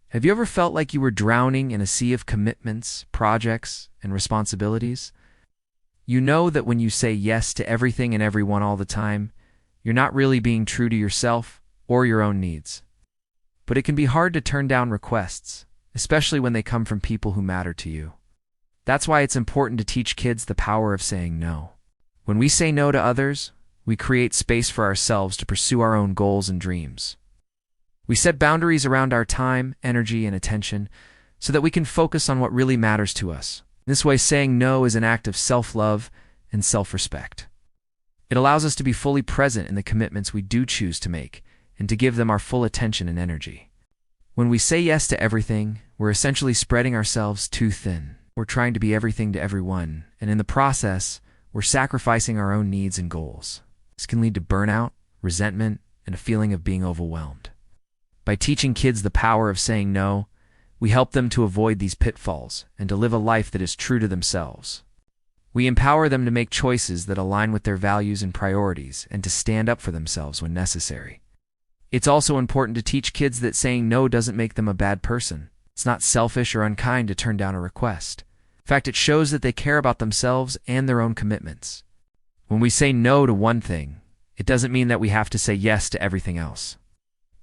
Have you ever felt like you were drowning in a sea of commitments, projects, and responsibilities? You know that when you say yes to everything and everyone all the time, you're not really being true to yourself or your own needs. But it can be hard to turn down requests, especially when they come from people who matter to you. That's why it's important to teach kids the power of saying no. When we say no to others, we create space for ourselves to pursue our own goals and dreams. We set boundaries around our time, energy, and attention so that we can focus on what really matters to us. This way, saying no is an act of self-love and self-respect. It allows us to be fully present in the commitments we do choose to make and to give them our full attention and energy. When we say yes to everything, we're essentially spreading ourselves too thin. We're trying to be everything to everyone, and in the process, we're sacrificing our own needs and goals. This can lead to burnout, resentment, and a feeling of being overwhelmed. By teaching kids the power of saying no, we help them to avoid these pitfalls and to live a life that is true to themselves. We empower them to make choices that align with their values and priorities and to stand up for themselves when necessary. It's also important to teach kids that saying no doesn't make them a bad person. It's not selfish or unkind to turn down a request. In fact, it shows that they care about themselves and their own commitments. When we say no to one thing, it doesn't mean that we have to say yes to everything else.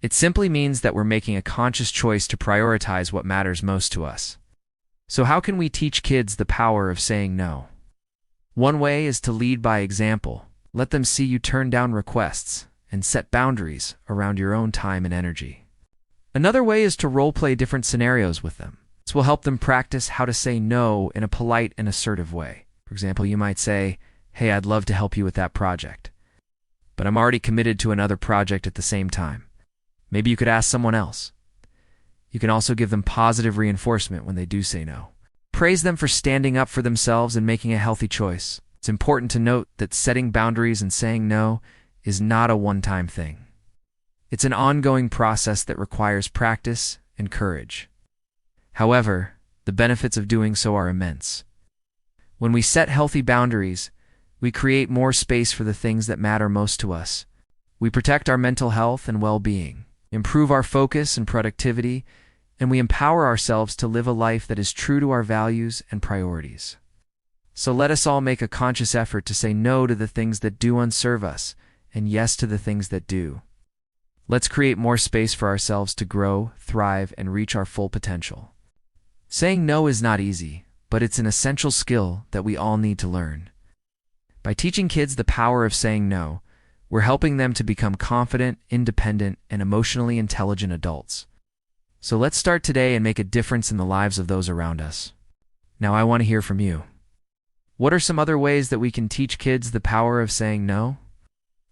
It simply means that we're making a conscious choice to prioritize what matters most to us. So how can we teach kids the power of saying no? One way is to lead by example. Let them see you turn down requests and set boundaries around your own time and energy. Another way is to role-play different scenarios with them. This will help them practice how to say no in a polite and assertive way. For example, you might say, "Hey, I'd love to help you with that project, but I'm already committed to another project at the same time. Maybe you could ask someone else." You can also give them positive reinforcement when they do say no. Praise them for standing up for themselves and making a healthy choice. It's important to note that setting boundaries and saying no is not a one-time thing. It's an ongoing process that requires practice and courage. However, the benefits of doing so are immense. When we set healthy boundaries, we create more space for the things that matter most to us. We protect our mental health and well-being, improve our focus and productivity, and we empower ourselves to live a life that is true to our values and priorities. So let us all make a conscious effort to say no to the things that do unserve us and yes to the things that do. Let's create more space for ourselves to grow, thrive, and reach our full potential. Saying no is not easy, but it's an essential skill that we all need to learn. By teaching kids the power of saying no, we're helping them to become confident, independent, and emotionally intelligent adults. So let's start today and make a difference in the lives of those around us. Now I want to hear from you. What are some other ways that we can teach kids the power of saying no?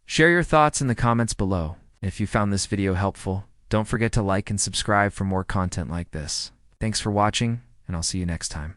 Share your thoughts in the comments below. If you found this video helpful, don't forget to like and subscribe for more content like this. Thanks for watching, and I'll see you next time.